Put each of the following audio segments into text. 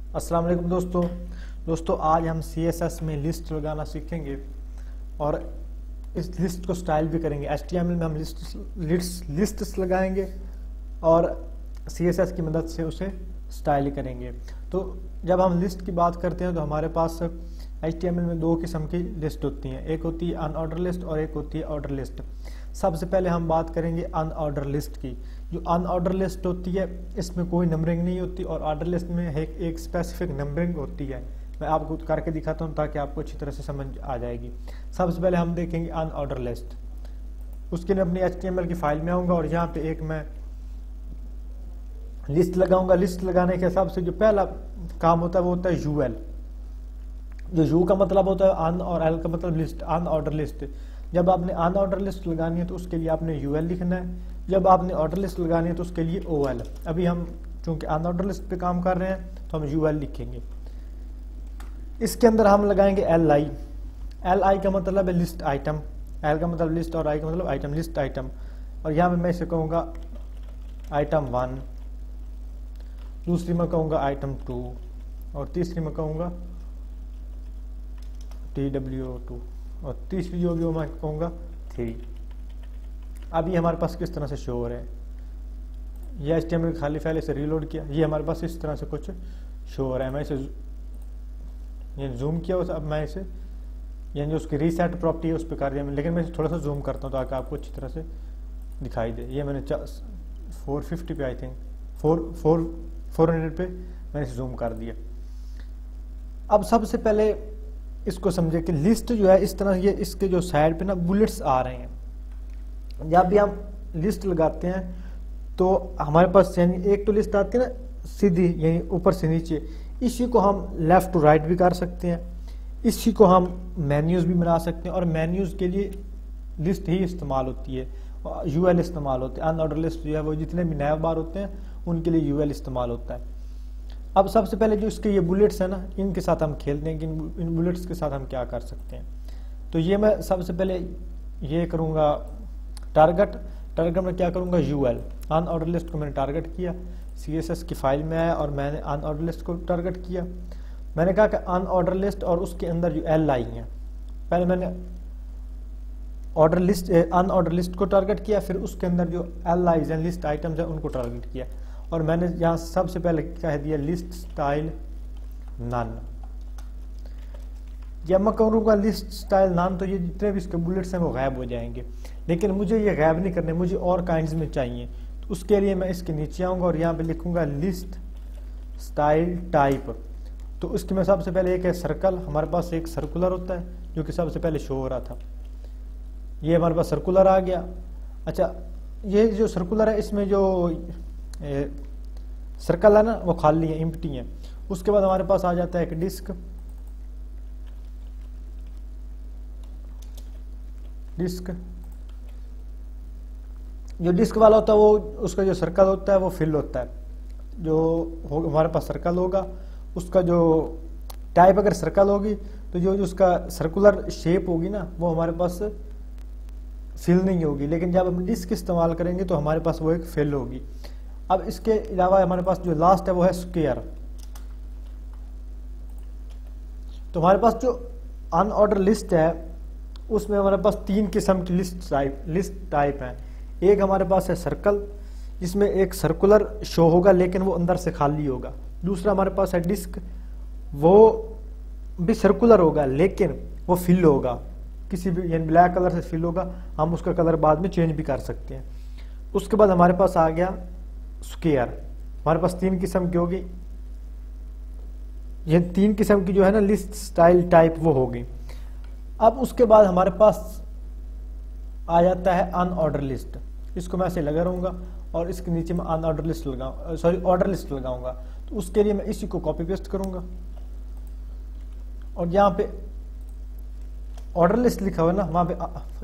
अस्सलाम वालेकुम दोस्तों आज हम CSS में लिस्ट लगाना सीखेंगे और इस लिस्ट को स्टाइल भी करेंगे। HTML में हम लिस्ट्स लगाएंगे और CSS की मदद से उसे स्टाइल करेंगे। तो जब हम लिस्ट की बात करते हैं तो हमारे पास HTML में दो किस्म की लिस्ट होती हैं, एक होती है अनऑर्डर लिस्ट और एक होती है ऑर्डर लिस्ट। सबसे पहले हम बात करेंगे अनऑर्डर लिस्ट की। जो अनऑर्डर लिस्ट होती है इसमें कोई नंबरिंग नहीं होती और ऑर्डर लिस्ट में एक स्पेसिफिक नंबरिंग होती है। मैं आपको करके दिखाता हूँ ताकि आपको अच्छी तरह से समझ आ जाएगी। सबसे पहले हम देखेंगे अनऑर्डर लिस्ट। उसके लिए अपनी HTML की फाइल में आऊँगा और यहाँ पे एक मैं लिस्ट लगाऊंगा। लिस्ट लगाने के हिसाब से जो पहला काम होता है वो होता है UL। जो U का मतलब होता है अन और L का मतलब लिस्ट, अनऑर्डर लिस्ट। जब आपने अनऑर्डर लिस्ट लगानी है तो उसके लिए आपने UL लिखना है। जब आपने ऑर्डर लिस्ट लगानी है तो उसके लिए OL। अभी हम चूंकि अनऑर्डर लिस्ट पे काम कर रहे हैं तो हम UL लिखेंगे। इसके अंदर हम लगाएंगे LI। LI का मतलब है लिस्ट आइटम, L का मतलब लिस्ट और I का मतलब आइटम, लिस्ट आइटम। और यहाँ पे मैं इसे कहूँगा आइटम 1, दूसरी में कहूँगा आइटम 2 और तीसरी में कहूँगा TW2 और तीसरी जो भी मैं कहूँगा 3। अब ये हमारे पास किस तरह से शो हो रहा है, ये HTML खाली फाइल से रीलोड किया, ये हमारे पास इस तरह से कुछ शो हो रहा है। मैं इसे ये जूम किया अब मैं इसे यानी जो उसकी रीसेट प्रॉपर्टी है उस पर कर दिया, लेकिन मैं इसे थोड़ा सा जूम करता हूँ ताकि आपको अच्छी तरह से दिखाई दे। ये मैंने 450 पे आई थिंक 400 पे मैंने इसे जूम कर दिया। अब सबसे पहले इसको समझे कि लिस्ट जो है इस तरह ये इसके जो साइड पे ना बुलेट्स आ रहे हैं। जब भी हम लिस्ट लगाते हैं तो हमारे पास यानी एक तो लिस्ट आती है ना सीधी यानी ऊपर से नीचे, इसी को हम लेफ्ट टू राइट भी कर सकते हैं, इसी को हम मेन्यूज भी बना सकते हैं और मेन्यूज के लिए लिस्ट ही इस्तेमाल होती है, UL इस्तेमाल होते हैं। अनऑर्डर लिस्ट जो है वो जितने भी नैव बार होते हैं उनके लिए UL इस्तेमाल होता है। अब सबसे पहले जो इसके ये बुलेट्स है ना इनके साथ हम खेलते हैं कि इन बुलेट्स के साथ हम क्या कर सकते हैं। तो ये मैं सबसे पहले ये करूँगा टारगेट में क्या करूँगा UL। अनऑर्डर लिस्ट को मैंने टारगेट किया, CSS की फाइल में आया और मैंने अनऑर्डर लिस्ट को टारगेट किया। मैंने कहा कि अनऑर्डर लिस्ट और उसके अंदर जो LI है, पहले मैंने अनऑर्डर लिस्ट को टारगेट किया, फिर उसके अंदर जो LIs हैं लिस्ट आइटम्स हैं उनको टारगेट किया और मैंने यहाँ सबसे पहले कह दिया लिस्ट स्टाइल नन। जब मैं करूँगा लिस्ट स्टाइल नन तो ये जितने भी इसके बुलेट्स हैं वो गायब हो जाएंगे, लेकिन मुझे ये गायब नहीं करने, मुझे और काइंड्स में चाहिए। तो उसके लिए मैं इसके नीचे आऊँगा और यहाँ पे लिखूँगा लिस्ट स्टाइल टाइप। तो उसके में सबसे पहले एक है सर्कल। हमारे पास एक सर्कुलर होता है जो कि सबसे पहले शो हो रहा था, ये हमारे पास सर्कुलर आ गया। अच्छा, ये जो सर्कुलर है इसमें जो सर्कल है ना वो खाली है, एम्प्टी है। उसके बाद हमारे पास आ जाता है एक डिस्क। जो डिस्क वाला होता है वो उसका जो सर्कल होता है वो फिल होता है। जो हमारे पास सर्कल होगा उसका जो टाइप अगर सर्कल होगी तो जो उसका सर्कुलर शेप होगी ना वो हमारे पास फिल नहीं होगी, लेकिन जब हम डिस्क इस्तेमाल करेंगे तो हमारे पास वो एक फिल होगी। अब इसके अलावा हमारे पास जो लास्ट है वो है स्क्वायर। तो हमारे पास जो अनऑर्डर लिस्ट है उसमें हमारे पास 3 किस्म की लिस्ट टाइप है। एक हमारे पास है सर्कल जिसमें एक सर्कुलर शो होगा लेकिन वो अंदर से खाली होगा। दूसरा हमारे पास है डिस्क, वो भी सर्कुलर होगा लेकिन वो फिल होगा, किसी भी यानी ब्लैक कलर से फिल होगा, हम उसका कलर बाद में चेंज भी कर सकते हैं। उसके बाद हमारे पास आ गया स्क्वायर। हमारे पास 3 किस्म की होगी, ये 3 किस्म की जो है ना लिस्ट स्टाइल टाइप वो होगी। अब उसके बाद हमारे पास आ जाता है अनऑर्डर लिस्ट। इसको मैं ऐसे लगा रहूँगा और इसके नीचे मैं अनऑर्डर लिस्ट ऑर्डर लिस्ट लगाऊंगा। तो उसके लिए मैं इसी को कॉपी पेस्ट करूंगा और यहाँ पे ऑर्डर लिस्ट लिखा हुआ है ना वहाँ पे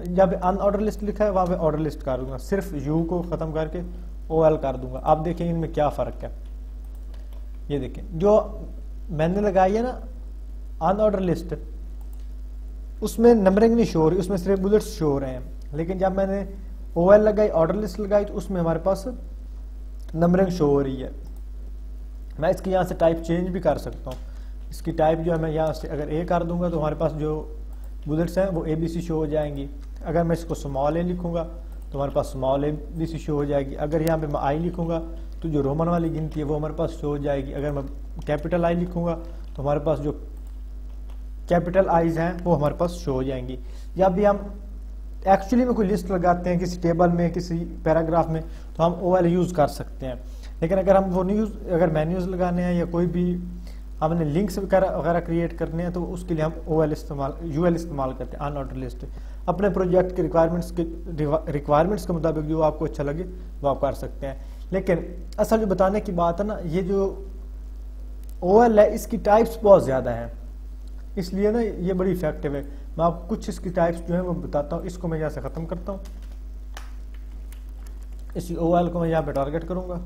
जहाँ पे अनऑर्डर लिस्ट लिखा है वहाँ पे ऑर्डर लिस्ट कर दूंगा, सिर्फ U को खत्म करके OL कर दूंगा। आप देखें इनमें क्या फर्क है। ये देखें जो मैंने लगाई है ना अनऑर्डर लिस्ट उसमें नंबरिंग नहीं शो हो रही, उसमें सिर्फ बुलेट्स शो हो रहे हैं, लेकिन जब मैंने OL लगाई ऑर्डर लिस्ट लगाई तो उसमें हमारे पास नंबरिंग शो हो रही है। मैं इसकी यहाँ से टाइप चेंज भी कर सकता हूँ। इसकी टाइप जो है मैं यहाँ से अगर ए कर दूंगा तो हमारे पास जो बुलेट्स हैं वो ABC शो हो जाएंगी। अगर मैं इसको स्मॉल ए लिखूंगा तो हमारे पास स्मॉल ABC शो हो जाएगी। अगर यहाँ पे मैं आई लिखूंगा तो जो रोमन वाली गिनती है वो हमारे पास शो हो जाएगी। अगर मैं कैपिटल आई लिखूंगा तो हमारे पास जो कैपिटल आईज हैं वो हमारे पास शो हो जाएंगी। जब भी हम एक्चुअली में कोई लिस्ट लगाते हैं किसी टेबल में, किसी पैराग्राफ में, तो हम OL यूज़ कर सकते हैं। लेकिन अगर हम वो नहीं यूज़, अगर मेन्यूज लगाने हैं या कोई भी हमने लिंक्स वगैरह क्रिएट करने हैं तो उसके लिए हम UL इस्तेमाल करते हैं, अनऑर्डर लिस्ट। अपने प्रोजेक्ट के रिक्वायरमेंट्स के मुताबिक जो आपको अच्छा लगे वो आप कर सकते हैं। लेकिन असल जो बताने की बात है ना, ये जो OL है इसकी टाइप्स बहुत ज़्यादा हैं, इसलिए ना ये बड़ी इफेक्टिव है। मैं आपको कुछ इसकी टाइप्स जो है वो बताता हूँ। इसको मैं यहाँ से ख़त्म करता हूँ, इसी OL को मैं यहाँ पे टारगेट करूँगा,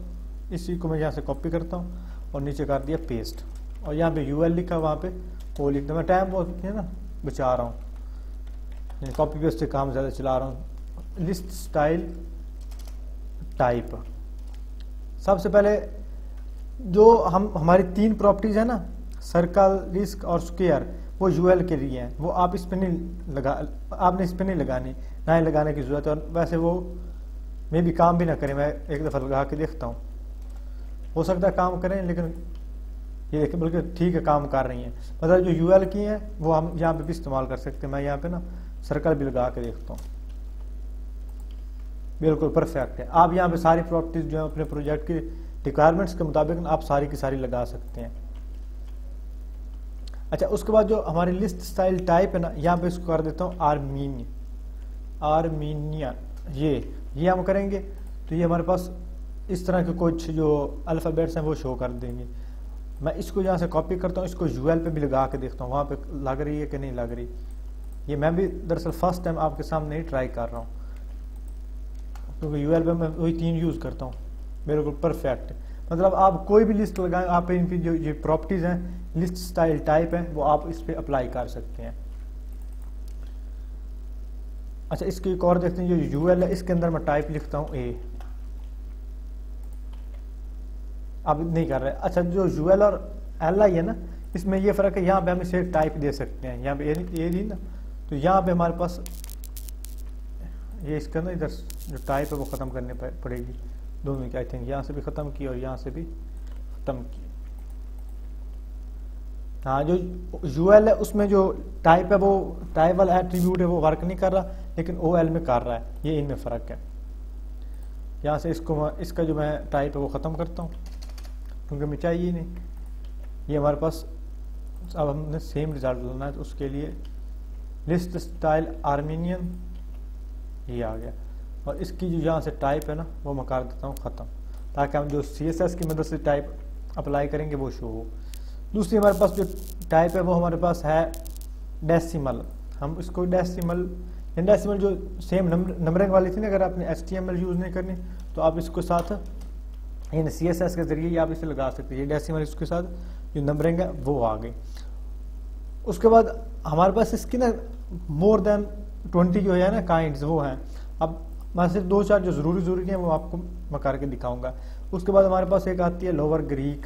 इसी को मैं यहाँ से कॉपी करता हूँ और नीचे कर दिया पेस्ट, और यहाँ पे UL लिखा, वहाँ पे O लिख दो। मैं टाइम बहुत है ना बचा रहा हूँ, कॉपी पेस्ट से काम ज़्यादा चला रहा हूँ। लिस्ट स्टाइल टाइप, सबसे पहले जो हमारी 3 प्रॉपर्टीज़ है ना, सर्कल, रिस्क और स्क्वायर, वो UL के लिए हैं। वो आप इस पर नहीं आपने इस पर नहीं लगानी, ना ही लगाने की ज़रूरत है। और वैसे वो मे भी काम भी ना करें, मैं एक दफ़ा लगा के देखता हूँ, हो सकता है काम करें, लेकिन ये देखिए बल्कि ठीक है काम कर रही हैं। मतलब जो UL की हैं वो हम यहाँ पे भी इस्तेमाल कर सकते हैं। मैं यहाँ पे ना सर्कल भी लगा के देखता हूँ, बिल्कुल परफेक्ट है। आप यहाँ पे सारी प्रॉपर्टीज जो है अपने प्रोजेक्ट की रिक्वायरमेंट्स के मुताबिक आप सारी की सारी लगा सकते हैं। अच्छा, उसके बाद जो हमारी लिस्ट स्टाइल टाइप है ना, यहाँ पे इसको कर देता हूँ आर्मीनिया। ये हम करेंगे तो ये हमारे पास इस तरह के कुछ जो अल्फ़ाबेट्स हैं वो शो कर देंगे। मैं इसको यहाँ से कॉपी करता हूँ, इसको UL पे भी लगा के देखता हूँ वहाँ पे लग रही है कि नहीं लग रही। ये मैं भी दरअसल फर्स्ट टाइम आपके सामने ही ट्राई कर रहा हूँ, क्योंकि UL पे मैं वही 3 यूज़ करता हूँ, बिल्कुल परफेक्ट। मतलब आप कोई भी लिस्ट लगाएं, आप इनकी जो ये प्रॉपर्टीज़ हैं, लिस्ट स्टाइल टाइप है, वो आप इस पर अप्लाई कर सकते हैं। अच्छा, इसकी एक और देखते हैं, जो UL है इसके अंदर मैं टाइप लिखता हूँ A, अब नहीं कर रहे। अच्छा, जो UL और LI है ना, इसमें ये फ़र्क है, यहाँ पे हम इसे टाइप दे सकते हैं। यहाँ पे A दी ना, तो यहाँ पे हमारे पास ये इसका ना इधर जो टाइप है वो ख़त्म करनी पड़ेगी दोनों की। आई थिंक यहाँ से भी ख़त्म की और यहाँ से भी ख़त्म की। हाँ, जो UL है उसमें जो टाइप है वो टाइप वाला एट्रीब्यूट है वो वर्क नहीं कर रहा, लेकिन OL में कर रहा है। ये इनमें फ़र्क है। यहाँ से इसका जो मैं टाइप है वो ख़त्म करता हूँ, क्योंकि हमें चाहिए नहीं। ये हमारे पास अब हमने सेम रिजल्ट लाना है, तो उसके लिए लिस्ट स्टाइल आर्मीनियन ये आ गया, और इसकी जो यहाँ से टाइप है ना वो मैं कर देता हूँ ख़त्म, ताकि हम जो CSS की मदद से टाइप अप्लाई करेंगे वो शो हो। दूसरी हमारे पास जो टाइप है वो हमारे पास है डेसिमल। हम इसको डेसिमल जो सेम नंबरिंग वाली थी ना, अगर आपने HTML यूज़ नहीं करनी तो आप इसको साथ इन CSS के ज़रिए आप इसे लगा सकते हैं। ये डेसिमल इसके साथ जो नंबरिंग है वो आ गई। उसके बाद हमारे पास इसकी ना मोर देन 20 जो है ना काइंड्स वो हैं। अब मैं सिर्फ 2-4 जो ज़रूरी हैं वो आपको मैं करके दिखाऊंगा। उसके बाद हमारे पास एक आती है लोअर ग्रीक।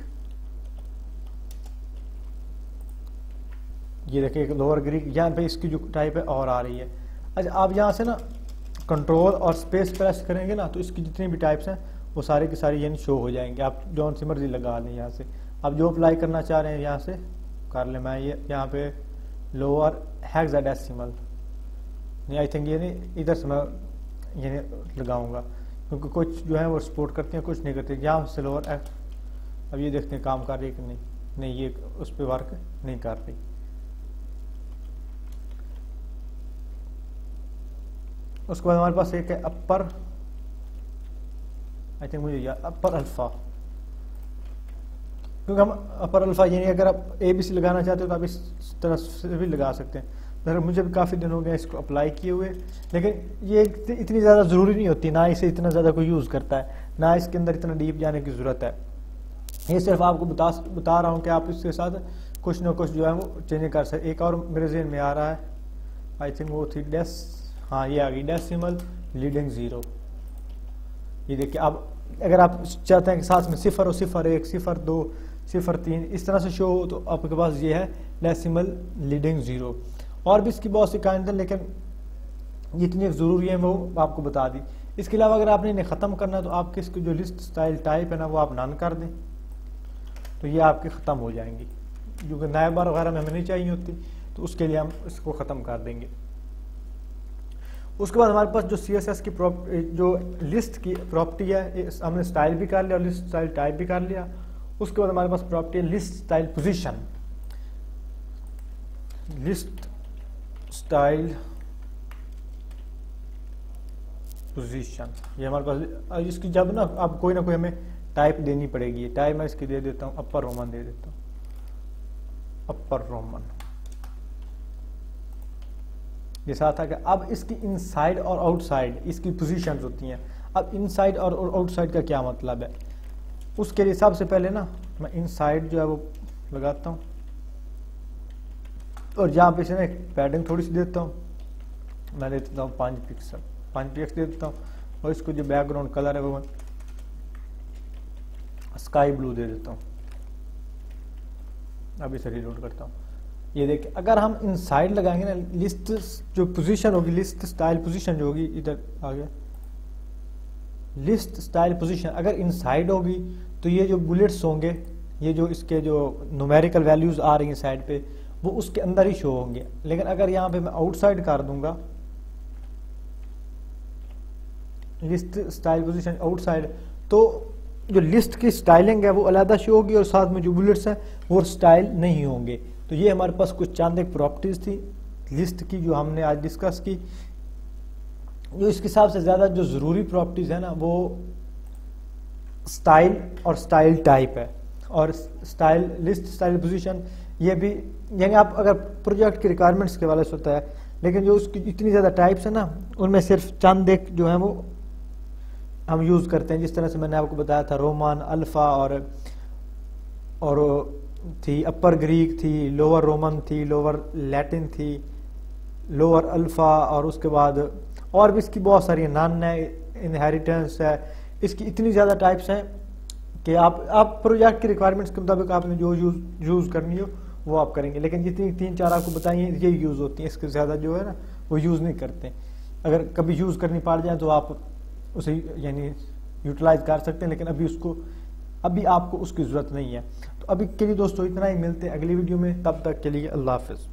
ये देखिए लोअर ग्रीक, यहाँ पे इसकी जो टाइप है और आ रही है। अच्छा, आप यहाँ से ना कंट्रोल और स्पेस प्रेस करेंगे ना, तो इसकी जितनी भी टाइप्स हैं वो सारी की सारी यानी शो हो जाएंगे। आप जौन सी मर्जी लगा लें यहाँ से, आप जो अप्लाई करना चाह रहे हैं यहाँ से कर लें। मैं ये यहाँ पे लोअर हेक्साडेसिमल नहीं, आई थिंक ये नहीं, इधर से मैं ये लगाऊंगा, क्योंकि कुछ जो है वो सपोर्ट करते हैं, कुछ नहीं करते। यहाँ से लोअर अब ये देखते हैं काम कर रही है कि नहीं, ये उस पर वर्क नहीं कर रही। उसके बाद हमारे पास एक है अपर, आई थिंक मुझे याद, अपर अल्फा, क्योंकि हम अपर अल्फा यानी अगर आप ABC लगाना चाहते हो तो आप इस तरह से भी लगा सकते हैं। अगर मुझे भी काफ़ी दिन हो गए इसको अप्लाई किए हुए, लेकिन ये इतनी ज़्यादा ज़रूरी नहीं होती, ना इसे इतना ज़्यादा कोई यूज़ करता है, ना इसके अंदर इतना डीप जाने की ज़रूरत है। ये सिर्फ आपको बता रहा हूँ कि आप इसके साथ कुछ ना कुछ जो है वो चेंज कर सकते। एक और मेरे ज़हन में आ रहा है, आई थिंक वो थी हाँ ये आ गई डेसिमल लीडिंग 0। ये देखिए, अब अगर आप चाहते हैं कि साथ में 0 और 0 1 0 2 0 3 इस तरह से शो हो तो आपके पास ये है डेसिमल लीडिंग 0। और भी इसकी बहुत सी काइंड है, लेकिन जितनी ज़रूरी है वो आपको बता दी। इसके अलावा अगर आपने इन्हें ख़त्म करना है तो आपके इसकी जो लिस्ट स्टाइल टाइप है ना वो आप नन कर दें, तो ये आपके ख़त्म हो जाएंगी, क्योंकि नायब बार वगैरह में हमें नहीं चाहिए होती, तो उसके लिए हम इसको ख़त्म कर देंगे। उसके बाद हमारे पास जो CSS की जो लिस्ट की प्रॉपर्टी है, हमने स्टाइल भी कर लिया और लिस्ट स्टाइल टाइप भी कर लिया। उसके बाद हमारे पास प्रॉपर्टी है list style position. List style position ये हमारे पास, इसकी जब ना अब कोई ना कोई हमें टाइप देनी पड़ेगी। टाइप मैं इसकी दे देता हूँ अपर रोमन दे देता हूँ, अपर रोमन। ये साथ आ गया। अब इसकी इनसाइड और आउटसाइड इसकी पोजीशंस होती हैं। अब इनसाइड और आउटसाइड का क्या मतलब है, उसके लिए सबसे पहले ना मैं इनसाइड जो है वो लगाता हूँ और यहाँ पे से पैडिंग थोड़ी सी देता हूँ, मैं दे देता हूँ 5 पिक्सल, 5 px दे देता हूँ। और इसको जो बैकग्राउंड कलर है वो मैं स्काई ब्लू दे देता हूँ। अब इसे रीलोड करता हूँ। ये देखिए, अगर हम इनसाइड लगाएंगे ना, लिस्ट जो पोजीशन होगी, लिस्ट स्टाइल पोजीशन जो होगी, इधर आ गया लिस्ट स्टाइल पोजीशन, अगर इनसाइड होगी तो ये जो बुलेट्स होंगे, ये जो इसके जो न्यूमेरिकल वैल्यूज आ रही हैं साइड पे, वो उसके अंदर ही शो होंगे। लेकिन अगर यहाँ पे मैं आउटसाइड कर दूंगा, लिस्ट स्टाइल पोजीशन आउटसाइड, तो जो लिस्ट की स्टाइलिंग है वो अलग शो होगी और साथ में जो बुलेट्स हैं वो स्टाइल नहीं होंगे। तो ये हमारे पास कुछ चंद एक प्रॉपर्टीज थी लिस्ट की जो हमने आज डिस्कस की। जो इसके हिसाब से ज़्यादा जो ज़रूरी प्रॉपर्टीज है ना वो स्टाइल और स्टाइल टाइप है। और स्टाइल लिस्ट स्टाइल पोजीशन ये भी, यानी आप अगर प्रोजेक्ट की रिक्वायरमेंट्स के वाले से होता है, लेकिन जो उसकी इतनी ज़्यादा टाइप्स है ना उनमें सिर्फ चंद एक जो है वो हम यूज़ करते हैं। जिस तरह से मैंने आपको बताया था, रोमन, अल्फ़ा और थी, अपर ग्रीक थी, लोअर रोमन थी, लोअर लैटिन थी, लोअर अल्फ़ा, और उसके बाद और भी इसकी बहुत सारी नन है, इनहेरिटेंस है। इसकी इतनी ज़्यादा टाइप्स हैं कि आप प्रोजेक्ट की रिक्वायरमेंट्स के मुताबिक आपने जो यूज़ करनी हो वो आप करेंगे। लेकिन जितनी 3-4 आपको बताइए ये यूज़ होती हैं, इसके ज़्यादा जो है ना वो यूज़ नहीं करते। अगर कभी यूज़ करनी पड़ जाए तो आप उसे यानी यूटिलाइज कर सकते हैं, लेकिन अभी आपको उसकी ज़रूरत नहीं है। तो अभी के लिए दोस्तों इतना ही, मिलते हैं अगली वीडियो में, तब तक के लिए अल्लाह हाफ़िज़।